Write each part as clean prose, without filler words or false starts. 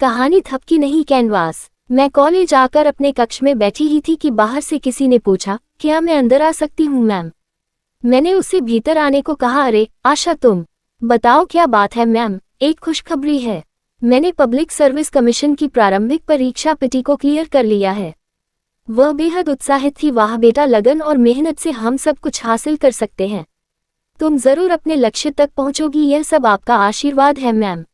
कहानी थपकी नहीं कैनवास। मैं कॉलेज आकर अपने कक्ष में बैठी ही थी कि बाहर से किसी ने पूछा, क्या मैं अंदर आ सकती हूँ मैम? मैंने उससे भीतर आने को कहा। अरे आशा, तुम बताओ क्या बात है मैम? एक खुशखबरी है। मैंने पब्लिक सर्विस कमीशन की प्रारंभिक परीक्षा पीटी को क्लियर कर लिया है। वह बेहद उत्साहित थी। वाह बेटा, लगन और मेहनत से हम सब कुछ हासिल कर सकते हैं। तुम जरूर अपने लक्ष्य तक पहुंचोगी। यह सब आपका आशीर्वाद है मैम।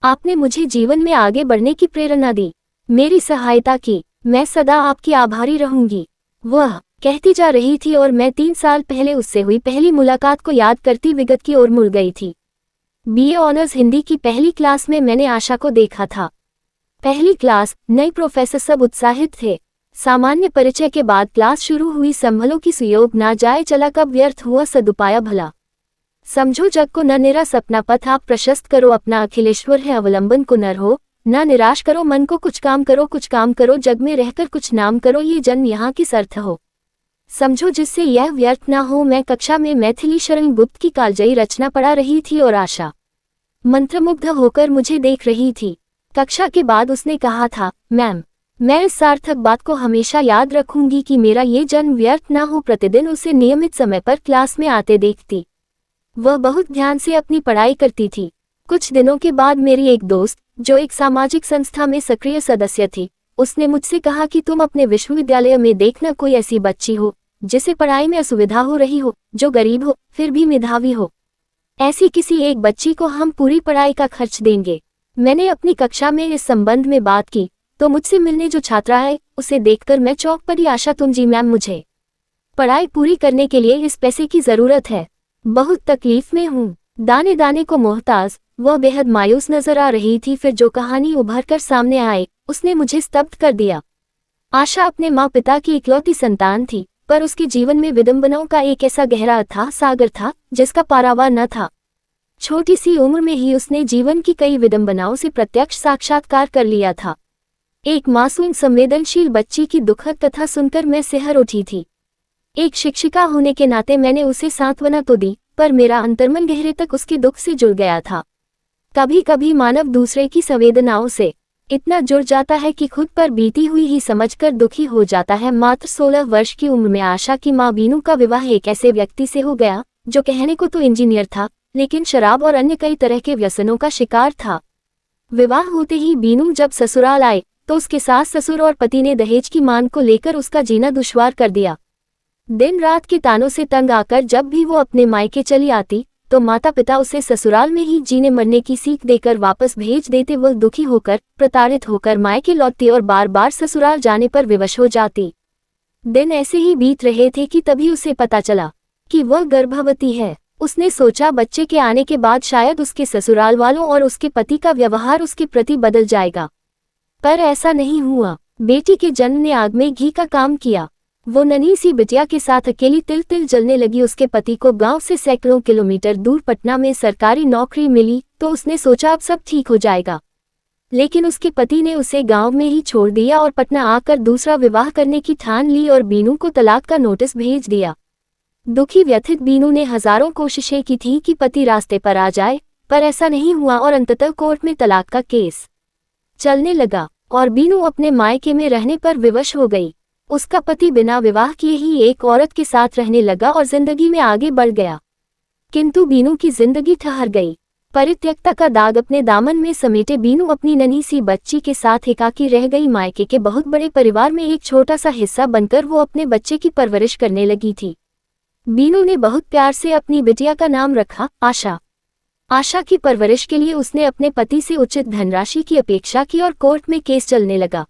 आपने मुझे जीवन में आगे बढ़ने की प्रेरणा दी, मेरी सहायता की। मैं सदा आपकी आभारी रहूंगी। वह कहती जा रही थी और मैं 3 साल पहले उससे हुई पहली मुलाकात को याद करती विगत की ओर मुड़ गई थी। बीए ऑनर्स हिंदी की पहली क्लास में मैंने आशा को देखा था। पहली क्लास, नई प्रोफेसर, सब उत्साहित थे। सामान्य परिचय के बाद क्लास शुरू हुई। संभलों की सुयोग ना जाए चला, कब व्यर्थ हुआ सदुपाया भला। समझो जग को न निरा सपना पथ आप प्रशस्त करो, अपना अखिलेश्वर है अवलंबन को नर हो। न निराश करो मन को, कुछ काम करो जग में रहकर कुछ नाम करो, ये जन्म यहाँ किस अर्थ हो। समझो जिससे यह व्यर्थ ना हो। मैं कक्षा में मैथिली शरण गुप्त की कालजयी रचना पढ़ा रही थी और आशा मंत्रमुग्ध होकर मुझे देख रही थी। कक्षा के बाद उसने कहा था, मैम, मैं इस सार्थक बात को हमेशा याद रखूंगी कि मेरा ये जन्म व्यर्थ ना हो। प्रतिदिन उसे नियमित समय पर क्लास में आते देखती। वह बहुत ध्यान से अपनी पढ़ाई करती थी। कुछ दिनों के बाद मेरी एक दोस्त, जो एक सामाजिक संस्था में सक्रिय सदस्य थी, उसने मुझसे कहा कि तुम अपने विश्वविद्यालय में देखना कोई ऐसी बच्ची हो जिसे पढ़ाई में असुविधा हो रही हो, जो गरीब हो फिर भी मेधावी हो। ऐसी किसी एक बच्ची को हम पूरी पढ़ाई का खर्च देंगे। मैंने अपनी कक्षा में इस संबंध में बात की तो मुझसे मिलने जो छात्रा है उसे देखकर मैं चौंक पड़ी। आशा, तुम? जी मैम, मुझे पढ़ाई पूरी करने के लिए इस पैसे की जरूरत है। बहुत तकलीफ में हूँ, दाने दाने को मोहताज। वह बेहद मायूस नजर आ रही थी। फिर जो कहानी उभर कर सामने आए उसने मुझे स्तब्ध कर दिया। आशा अपने माँ पिता की इकलौती संतान थी, पर उसके जीवन में विडंबनाओं का एक ऐसा गहरा अथाह सागर था जिसका पारावार न था। छोटी सी उम्र में ही उसने जीवन की कई विडंबनाओं से प्रत्यक्ष साक्षात्कार कर लिया था। एक मासूम संवेदनशील बच्ची की दुखद कथा सुनकर मैं सिहर उठी थी। एक शिक्षिका होने के नाते मैंने उसे सांत्वना तो दी, पर मेरा अंतर्मन गहरे तक उसके दुख से जुड़ गया था। कभी कभी मानव दूसरे की संवेदनाओं से इतना जुड़ जाता है कि खुद पर बीती हुई ही समझकर दुखी हो जाता है। मात्र 16 वर्ष की उम्र में आशा की मां बीनू का विवाह एक ऐसे व्यक्ति से हो गया जो कहने को तो इंजीनियर था, लेकिन शराब और अन्य कई तरह के व्यसनों का शिकार था। विवाह होते ही बीनू जब ससुराल आए तो उसके सास ससुर और पति ने दहेज की मांग को लेकर उसका जीना दुश्वार कर दिया। दिन रात के तानों से तंग आकर जब भी वो अपने मायके चली आती तो माता पिता उसे ससुराल में ही जीने मरने की सीख देकर वापस भेज देते। वह दुखी होकर, प्रताड़ित होकर मायके लौटती और बार बार ससुराल जाने पर विवश हो जाती। दिन ऐसे ही बीत रहे थे कि तभी उसे पता चला कि वह गर्भवती है। उसने सोचा बच्चे के आने के बाद शायद उसके ससुराल वालों और उसके पति का व्यवहार उसके प्रति बदल जाएगा, पर ऐसा नहीं हुआ। बेटी के जन्म ने आग में घी का काम किया। वो नन्ही सी बिटिया के साथ अकेली तिल तिल जलने लगी। उसके पति को गांव से सैकड़ों किलोमीटर दूर पटना में सरकारी नौकरी मिली तो उसने सोचा अब सब ठीक हो जाएगा, लेकिन उसके पति ने उसे गांव में ही छोड़ दिया और पटना आकर दूसरा विवाह करने की ठान ली और बीनू को तलाक का नोटिस भेज दिया। दुखी व्यथित बीनू ने हजारों कोशिशें की थी कि पति रास्ते पर आ जाए, पर ऐसा नहीं हुआ और अंततः कोर्ट में तलाक का केस चलने लगा और बीनू अपने मायके में रहने पर विवश हो गई। उसका पति बिना विवाह किए ही एक औरत के साथ रहने लगा और जिंदगी में आगे बढ़ गया, किंतु बीनू की जिंदगी ठहर गई। परित्यक्ता का दाग अपने दामन में समेटे बीनू अपनी नन्ही सी बच्ची के साथ एकाकी रह गई। मायके के बहुत बड़े परिवार में एक छोटा सा हिस्सा बनकर वो अपने बच्चे की परवरिश करने लगी थी। बीनू ने बहुत प्यार से अपनी बिटिया का नाम रखा आशा। आशा की परवरिश के लिए उसने अपने पति से उचित धनराशि की अपेक्षा की और कोर्ट में केस चलने लगा।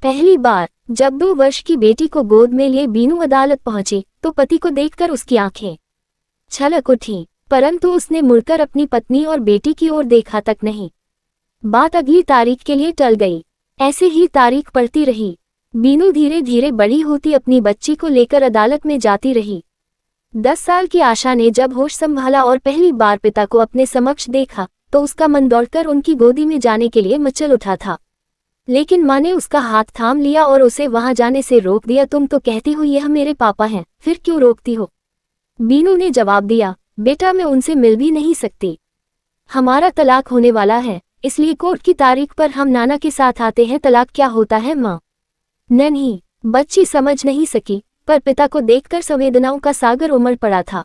पहली बार जब 2 वर्ष की बेटी को गोद में लिए बीनू अदालत पहुंची तो पति को देखकर उसकी आंखें छलक उठी, परंतु उसने मुड़कर अपनी पत्नी और बेटी की ओर देखा तक नहीं। बात अगली तारीख के लिए टल गई। ऐसे ही तारीख पड़ती रही। बीनू धीरे धीरे बड़ी होती अपनी बच्ची को लेकर अदालत में जाती रही। 10 साल की आशा ने जब होश संभाला और पहली बार पिता को अपने समक्ष देखा तो उसका मन दौड़कर उनकी गोदी में जाने के लिए मचल उठा था, लेकिन माँ ने उसका हाथ थाम लिया और उसे वहां जाने से रोक दिया। तुम तो कहती हो यह मेरे पापा हैं, फिर क्यों रोकती हो? बीनू ने जवाब दिया, बेटा मैं उनसे मिल भी नहीं सकती। हमारा तलाक होने वाला है। इसलिए कोर्ट की तारीख पर हम नाना के साथ आते हैं। तलाक क्या होता है माँ? नहीं, बच्ची समझ नहीं सकी, पर पिता को देखकर संवेदनाओं का सागर उमड़ पड़ा था।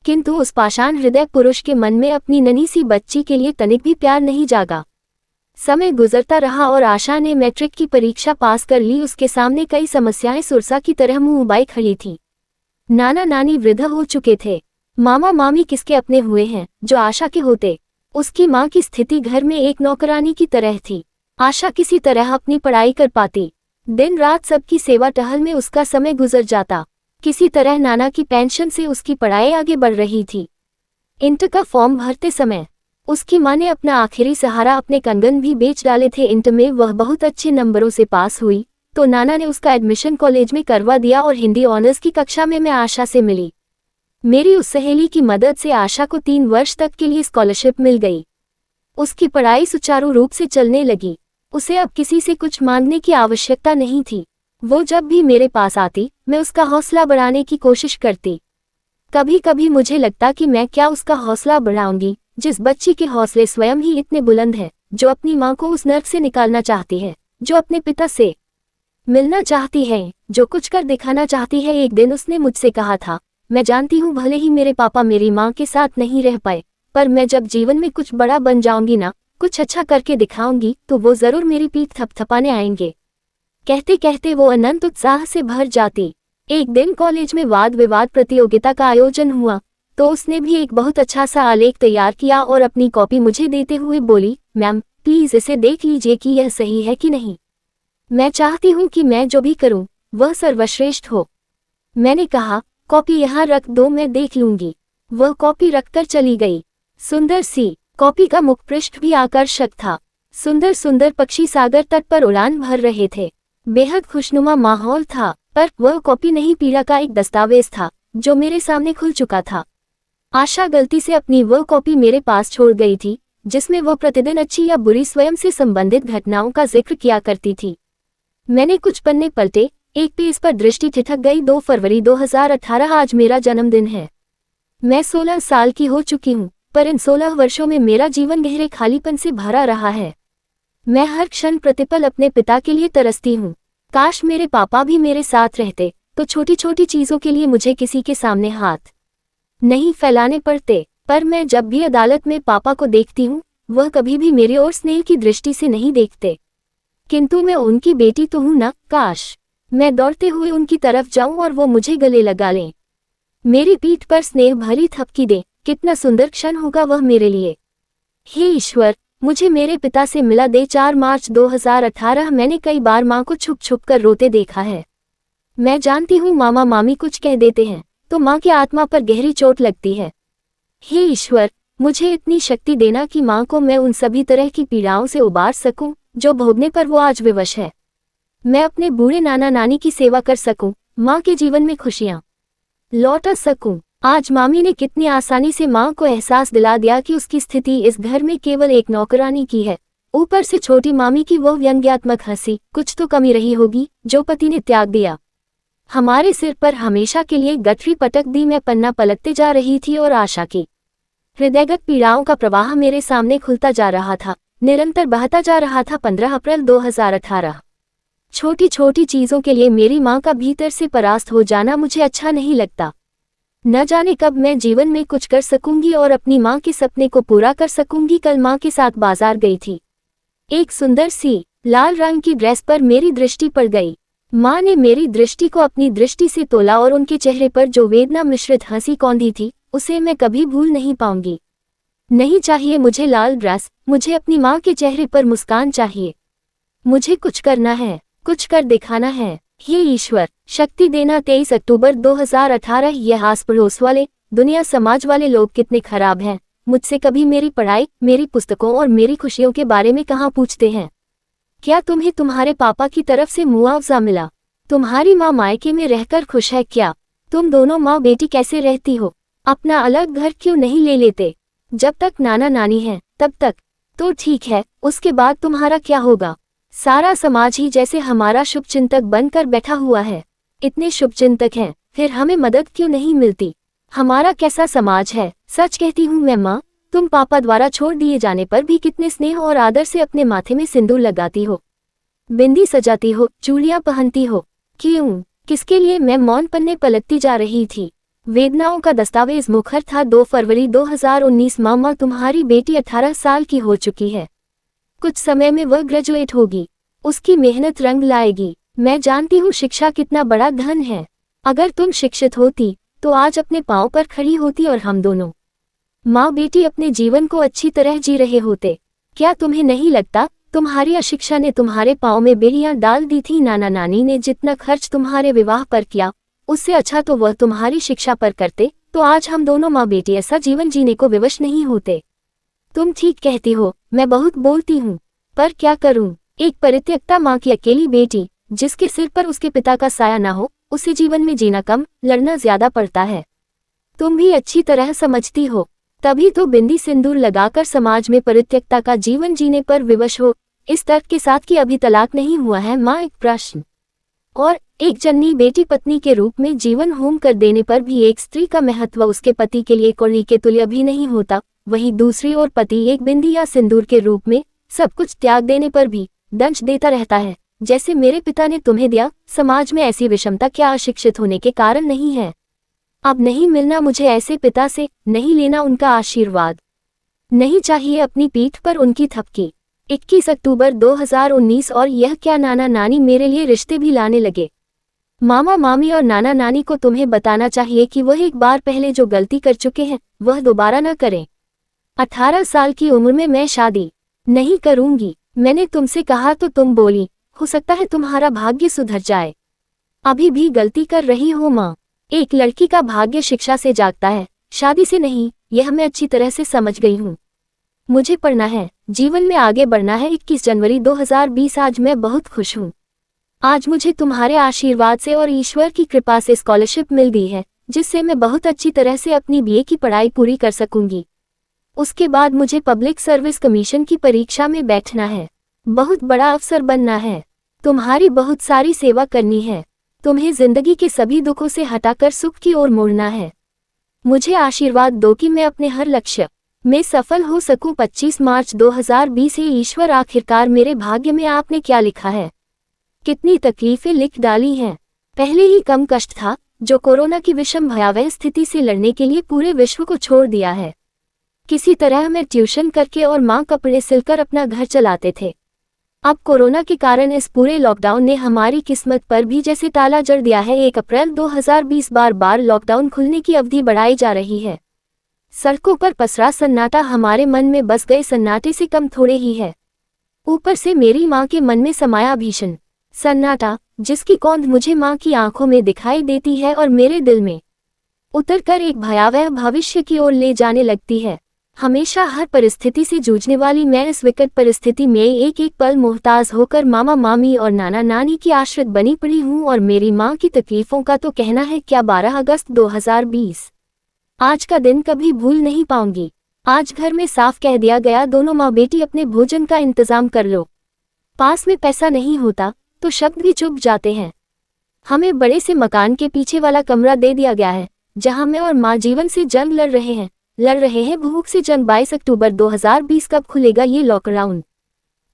किंतु उस पाषाण हृदय पुरुष के मन में अपनी नन्ही सी बच्ची के लिए तनिक भी प्यार नहीं जागा। समय गुजरता रहा और आशा ने मैट्रिक की परीक्षा पास कर ली। उसके सामने कई समस्याएं सुरसा की तरह मुंह उबाई खड़ी थीं। नाना नानी वृद्ध हो चुके थे। मामा मामी किसके अपने हुए हैं जो आशा के होते। उसकी माँ की स्थिति घर में एक नौकरानी की तरह थी। आशा किसी तरह अपनी पढ़ाई कर पाती। दिन रात सबकी सेवा टहल में उसका समय गुजर जाता। किसी तरह नाना की पेंशन से उसकी पढ़ाई आगे बढ़ रही थी। इंटर का फॉर्म भरते समय उसकी माँ ने अपना आखिरी सहारा अपने कंगन भी बेच डाले थे। इंटर में वह बहुत अच्छे नंबरों से पास हुई तो नाना ने उसका एडमिशन कॉलेज में करवा दिया और हिंदी ऑनर्स की कक्षा में मैं आशा से मिली। मेरी उस सहेली की मदद से आशा को 3 वर्ष तक के लिए स्कॉलरशिप मिल गई। उसकी पढ़ाई सुचारू रूप से चलने लगी। उसे अब किसी से कुछ मांगने की आवश्यकता नहीं थी। वो जब भी मेरे पास आती मैं उसका हौसला बढ़ाने की कोशिश करती। कभी कभी मुझे लगता कि मैं क्या उसका हौसला बढ़ाऊंगी जिस बच्ची के हौसले स्वयं ही इतने बुलंद हैं, जो अपनी माँ को उस नर्क से निकालना चाहती है, जो अपने पिता से मिलना चाहती है, जो कुछ कर दिखाना चाहती है। एक दिन उसने मुझसे कहा था, मैं जानती हूँ भले ही मेरे पापा मेरी माँ के साथ नहीं रह पाए, पर मैं जब जीवन में कुछ बड़ा बन जाऊंगी ना, कुछ अच्छा करके दिखाऊंगी, तो वो जरूर मेरी पीठ थपथपाने आएंगे। कहते कहते वो अनंत उत्साह से भर जाती। एक दिन कॉलेज में वाद विवाद प्रतियोगिता का आयोजन हुआ तो उसने भी एक बहुत अच्छा सा आलेख तैयार किया और अपनी कॉपी मुझे देते हुए बोली, मैम प्लीज इसे देख लीजिए कि यह सही है कि नहीं। मैं चाहती हूँ कि मैं जो भी करूँ वह सर्वश्रेष्ठ हो। मैंने कहा, कॉपी यहाँ रख दो, मैं देख लूंगी। वह कॉपी रखकर चली गई। सुंदर सी कॉपी का मुखपृष्ठ भी आकर्षक था। सुंदर सुंदर पक्षी सागर तट पर उड़ान भर रहे थे। बेहद खुशनुमा माहौल था, पर वह कॉपी नहीं, पीड़ा का एक दस्तावेज था जो मेरे सामने खुल चुका था। आशा गलती से अपनी वह कॉपी मेरे पास छोड़ गई थी जिसमें वह प्रतिदिन अच्छी या बुरी स्वयं से संबंधित घटनाओं का जिक्र किया करती थी। मैंने कुछ पन्ने पलटे, एक पेज पर दृष्टि ठिठक गई। 2 फरवरी 2018 आज मेरा जन्मदिन है। मैं 16 साल की हो चुकी हूँ, पर इन 16 वर्षों में मेरा जीवन गहरे खालीपन से भरा रहा है। मैं हर क्षण प्रतिपल अपने पिता के लिए तरसती हूँ। काश मेरे पापा भी मेरे साथ रहते तो छोटी छोटी चीजों के लिए मुझे किसी के सामने हाथ नहीं फैलाने पड़ते। पर मैं जब भी अदालत में पापा को देखती हूँ वह कभी भी मेरी ओर स्नेह की दृष्टि से नहीं देखते। किंतु मैं उनकी बेटी तो हूँ ना, काश मैं दौड़ते हुए उनकी तरफ जाऊं और वो मुझे गले लगा लें, मेरी पीठ पर स्नेह भरी थपकी दें। कितना सुंदर क्षण होगा वह मेरे लिए। हे ईश्वर, मुझे मेरे पिता से मिला दे। 4 मार्च 2018 मैंने कई बार माँ को छुप छुप कर रोते देखा है। मैं जानती हूँ मामा मामी कुछ कह देते हैं तो माँ की आत्मा पर गहरी चोट लगती है। हे ईश्वर, मुझे इतनी शक्ति देना कि माँ को मैं उन सभी तरह की पीड़ाओं से उबार सकूं जो भोगने पर वो आज विवश है। मैं अपने बूढ़े नाना नानी की सेवा कर सकूं, माँ के जीवन में खुशियाँ लौटा सकूं। आज मामी ने कितनी आसानी से माँ को एहसास दिला दिया कि उसकी स्थिति इस घर में केवल एक नौकरानी की है। ऊपर से छोटी मामी की वो व्यंग्यात्मक हंसी, कुछ तो कमी रही होगी जो पति ने त्याग दिया। हमारे सिर पर हमेशा के लिए गठरी पटक दी। मैं पन्ना पलटते जा रही थी और आशा की हृदयगत पीड़ाओं का प्रवाह मेरे सामने खुलता जा रहा था, निरंतर बहता जा रहा था। 15 अप्रैल 2018। छोटी छोटी चीजों के लिए मेरी माँ का भीतर से परास्त हो जाना मुझे अच्छा नहीं लगता। न जाने कब मैं जीवन में कुछ कर सकूंगी और अपनी माँ के सपने को पूरा कर सकूंगी। कल माँ के साथ बाजार गई थी। एक सुंदर सी लाल रंग की ड्रेस पर मेरी दृष्टि पड़ गई। माँ ने मेरी दृष्टि को अपनी दृष्टि से तोला और उनके चेहरे पर जो वेदना मिश्रित हंसी कौंधी थी उसे मैं कभी भूल नहीं पाऊंगी। नहीं चाहिए मुझे लाल ड्रेस, मुझे अपनी माँ के चेहरे पर मुस्कान चाहिए। मुझे कुछ करना है, कुछ कर दिखाना है। हे ईश्वर, शक्ति देना। 23 अक्टूबर 2018। यह आस पड़ोस वाले, दुनिया समाज वाले लोग कितने खराब हैं। मुझसे कभी मेरी पढ़ाई, मेरी पुस्तकों और मेरी खुशियों के बारे में कहाँ पूछते हैं। क्या तुम्हें तुम्हारे पापा की तरफ से मुआवजा मिला? तुम्हारी माँ मायके में रहकर खुश है क्या? तुम दोनों माँ बेटी कैसे रहती हो? अपना अलग घर क्यों नहीं ले लेते? जब तक नाना नानी हैं तब तक तो ठीक है, उसके बाद तुम्हारा क्या होगा? सारा समाज ही जैसे हमारा शुभचिंतक बनकर बैठा हुआ है। इतने शुभचिंतक हैं, फिर हमें मदद क्यों नहीं मिलती? हमारा कैसा समाज है? सच कहती हूँ मैं माँ, तुम पापा द्वारा छोड़ दिए जाने पर भी कितने स्नेह और आदर से अपने माथे में सिंदूर लगाती हो, बिंदी सजाती हो, चूड़ियां पहनती हो। क्यों, किसके लिए? मैं मौन पन्ने पलटती जा रही थी। वेदनाओं का दस्तावेज मुखर था। 2 फरवरी 2019। मामा, तुम्हारी बेटी 18 साल की हो चुकी है। कुछ समय में वह ग्रेजुएट होगी। उसकी मेहनत रंग लाएगी। मैं जानती हूँ शिक्षा कितना बड़ा धन है। अगर तुम शिक्षित होती तो आज अपने पांव पर खड़ी होती और हम दोनों माँ बेटी अपने जीवन को अच्छी तरह जी रहे होते। क्या तुम्हें नहीं लगता तुम्हारी अशिक्षा ने तुम्हारे पांव में बेड़ियां डाल दी थी? नाना नानी ने जितना खर्च तुम्हारे विवाह पर किया, उससे अच्छा तो वह तुम्हारी शिक्षा पर करते, तो आज हम दोनों माँ बेटी ऐसा जीवन जीने को विवश नहीं होते। तुम ठीक कहती हो, मैं बहुत बोलती हूँ, पर क्या करूँ? एक परित्यक्ता माँ की अकेली बेटी, जिसके सिर पर उसके पिता का साया ना हो, उसे जीवन में जीना कम, लड़ना ज्यादा पड़ता है। तुम भी अच्छी तरह समझती हो, तभी तो बिंदी सिंदूर लगाकर समाज में परित्यक्ता का जीवन जीने पर विवश हो, इस तर्क के साथ कि अभी तलाक नहीं हुआ है। माँ, एक प्रश्न और एक जननी बेटी पत्नी के रूप में जीवन होम कर देने पर भी एक स्त्री का महत्व उसके पति के लिए कौड़ी के तुल्य भी नहीं होता। वहीं दूसरी ओर पति एक बिंदी या सिंदूर के रूप में सब कुछ त्याग देने पर भी दंश देता रहता है, जैसे मेरे पिता ने तुम्हें दिया। समाज में ऐसी विषमता क्या अशिक्षित होने के कारण नहीं है? अब नहीं मिलना मुझे ऐसे पिता से, नहीं लेना उनका आशीर्वाद, नहीं चाहिए अपनी पीठ पर उनकी थपकी। 21 अक्टूबर 2019। और यह क्या, नाना नानी मेरे लिए रिश्ते भी लाने लगे। मामा मामी और नाना नानी को तुम्हें बताना चाहिए कि वह एक बार पहले जो गलती कर चुके हैं वह दोबारा न करें। 18 साल की उम्र में मैं शादी नहीं करूंगी। मैंने तुमसे कहा तो तुम बोली, हो सकता है तुम्हारा भाग्य सुधर जाए। अभी भी गलती कर रही हो माँ। एक लड़की का भाग्य शिक्षा से जागता है, शादी से नहीं, यह मैं अच्छी तरह से समझ गई हूँ। मुझे पढ़ना है, जीवन में आगे बढ़ना है। 21 जनवरी 2020। आज मैं बहुत खुश हूँ। आज मुझे तुम्हारे आशीर्वाद से और ईश्वर की कृपा से स्कॉलरशिप मिल गई है, जिससे मैं बहुत अच्छी तरह से अपनी बीए की पढ़ाई पूरी कर सकूंगी। उसके बाद मुझे पब्लिक सर्विस कमीशन की परीक्षा में बैठना है, बहुत बड़ा अफसर बनना है, तुम्हारी बहुत सारी सेवा करनी है, तुम्हें जिंदगी के सभी दुखों से हटाकर सुख की ओर मोड़ना है। मुझे आशीर्वाद दो कि मैं अपने हर लक्ष्य में सफल हो सकूं। 25 मार्च 2020। ईश्वर, आखिरकार मेरे भाग्य में आपने क्या लिखा है? कितनी तकलीफें लिख डाली हैं। पहले ही कम कष्ट था, जो कोरोना की विषम भयावह स्थिति से लड़ने के लिए पूरे विश्व को छोड़ दिया है। किसी तरह मैं ट्यूशन करके और माँ कपड़े सिलकर अपना घर चलाते थे। अब कोरोना के कारण इस पूरे लॉकडाउन ने हमारी किस्मत पर भी जैसे ताला जड़ दिया है। 1 अप्रैल 2020। बार लॉकडाउन खुलने की अवधि बढ़ाई जा रही है। सड़कों पर पसरा सन्नाटा हमारे मन में बस गए सन्नाटे से कम थोड़े ही है। ऊपर से मेरी माँ के मन में समाया भीषण सन्नाटा, जिसकी कौंध मुझे माँ की आंखों में दिखाई देती है और मेरे दिल में उतरकर एक भयावह भविष्य की ओर ले जाने लगती है। हमेशा हर परिस्थिति से जूझने वाली मैं इस विकट परिस्थिति में एक एक पल मोहताज होकर मामा मामी और नाना नानी की आश्रित बनी पड़ी हूँ। और मेरी माँ की तकलीफों का तो कहना है क्या। 12 अगस्त 2020। आज का दिन कभी भूल नहीं पाऊंगी। आज घर में साफ कह दिया गया, दोनों माँ बेटी अपने भोजन का इंतजाम कर लो। पास में पैसा नहीं होता तो शब्द भी चुप जाते हैं। हमें बड़े से मकान के पीछे वाला कमरा दे दिया गया है, जहां मैं और माँ जीवन से जंग लड़ रहे हैं भूख से जंग। 22 अक्टूबर 2020। कब खुलेगा ये लॉकडाउन?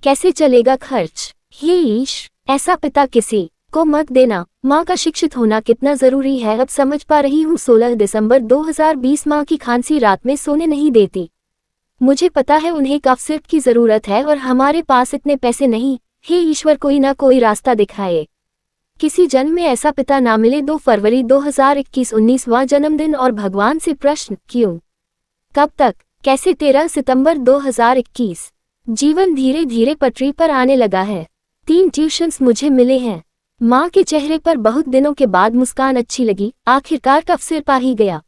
कैसे चलेगा खर्च? हे ईश, ऐसा पिता किसी को मत देना। माँ का शिक्षित होना कितना जरूरी है अब समझ पा रही हूँ। 16 दिसंबर 2020। माँ की खांसी रात में सोने नहीं देती। मुझे पता है उन्हें कफ सिरप की जरूरत है और हमारे पास इतने पैसे नहीं। हे ईश्वर, कोई ना कोई रास्ता दिखाए। किसी जन्म में ऐसा पिता ना मिले। 2 फरवरी 2021। 19वां जन्मदिन और भगवान से प्रश्न, क्यों, कब तक, कैसे? 13 सितंबर 2021। जीवन धीरे धीरे पटरी पर आने लगा है। 3 ट्यूशन्स मुझे मिले हैं। माँ के चेहरे पर बहुत दिनों के बाद मुस्कान अच्छी लगी। आखिरकार कफ सिर पा ही गया।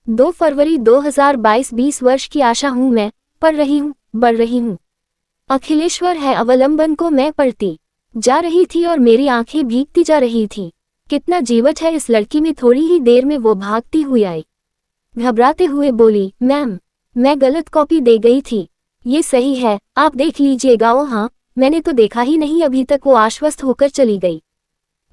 2 फरवरी 2022। 20 वर्ष की आशा हूँ मैं, पढ़ रही हूँ, बढ़ रही हूँ। अखिलेश्वर है अवलंबन को मैं पढ़ती जा रही थी और मेरी आंखें भीगती जा रही थी। कितना जीवट है इस लड़की में। थोड़ी ही देर में वो भागती हुई आई, घबराते हुए बोली, मैम, मैं गलत कॉपी दे गई थी। ये सही है, आप देख लीजिएगा। ओ हाँ, मैंने तो देखा ही नहीं अभी तक। वो आश्वस्त होकर चली गई।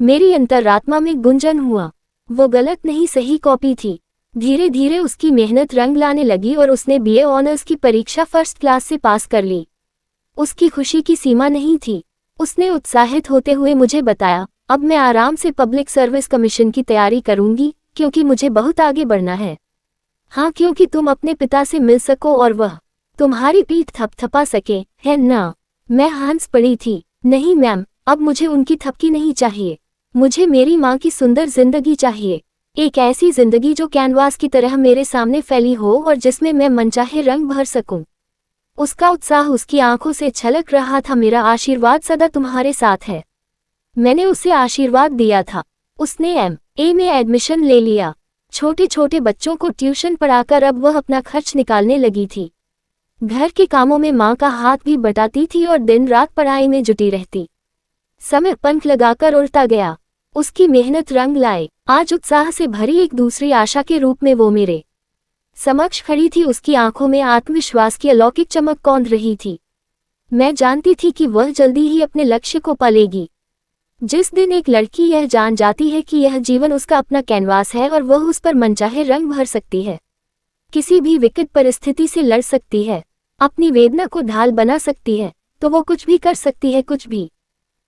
मेरी अंतरात्मा में गुंजन हुआ, वो गलत नहीं सही कॉपी थी। धीरे धीरे उसकी मेहनत रंग लाने लगी और उसने बीए ऑनर्स की परीक्षा फर्स्ट क्लास से पास कर ली। उसकी खुशी की सीमा नहीं थी। उसने उत्साहित होते हुए मुझे बताया, अब मैं आराम से पब्लिक सर्विस कमीशन की तैयारी करूंगी, क्योंकि मुझे बहुत आगे बढ़ना है। हाँ, क्योंकि तुम अपने पिता से मिल सको और वह तुम्हारी पीठ थपथपा सके, है ना? मैं हंस पड़ी थी। नहीं मैम, अब मुझे उनकी थपकी नहीं चाहिए। मुझे मेरी माँ की सुंदर जिंदगी चाहिए। एक ऐसी जिंदगी जो कैनवास की तरह मेरे सामने फैली हो और जिसमें मैं मनचाहे रंग भर सकूं। उसका उत्साह उसकी आंखों से छलक रहा था। मेरा आशीर्वाद सदा तुम्हारे साथ है। मैंने उसे आशीर्वाद दिया था। उसने एमए में एडमिशन ले लिया। छोटे छोटे बच्चों को ट्यूशन पढ़ाकर अब वह अपना खर्च निकालने लगी थी। घर के कामों में माँ का हाथ भी बटाती थी और दिन रात पढ़ाई में जुटी रहती। समय पंख लगाकर उड़ता गया। उसकी मेहनत रंग लाए। आज उत्साह से भरी एक दूसरी आशा के रूप में वो मेरे समक्ष खड़ी थी। उसकी आंखों में आत्मविश्वास की अलौकिक चमक कौंध रही थी। मैं जानती थी कि वह जल्दी ही अपने लक्ष्य को पालेगी। जिस दिन एक लड़की यह जान जाती है कि यह जीवन उसका अपना कैनवास है और वह उस पर मनचाहे रंग भर सकती है, किसी भी विकट परिस्थिति से लड़ सकती है, अपनी वेदना को ढाल बना सकती है, तो वो कुछ भी कर सकती है, कुछ भी।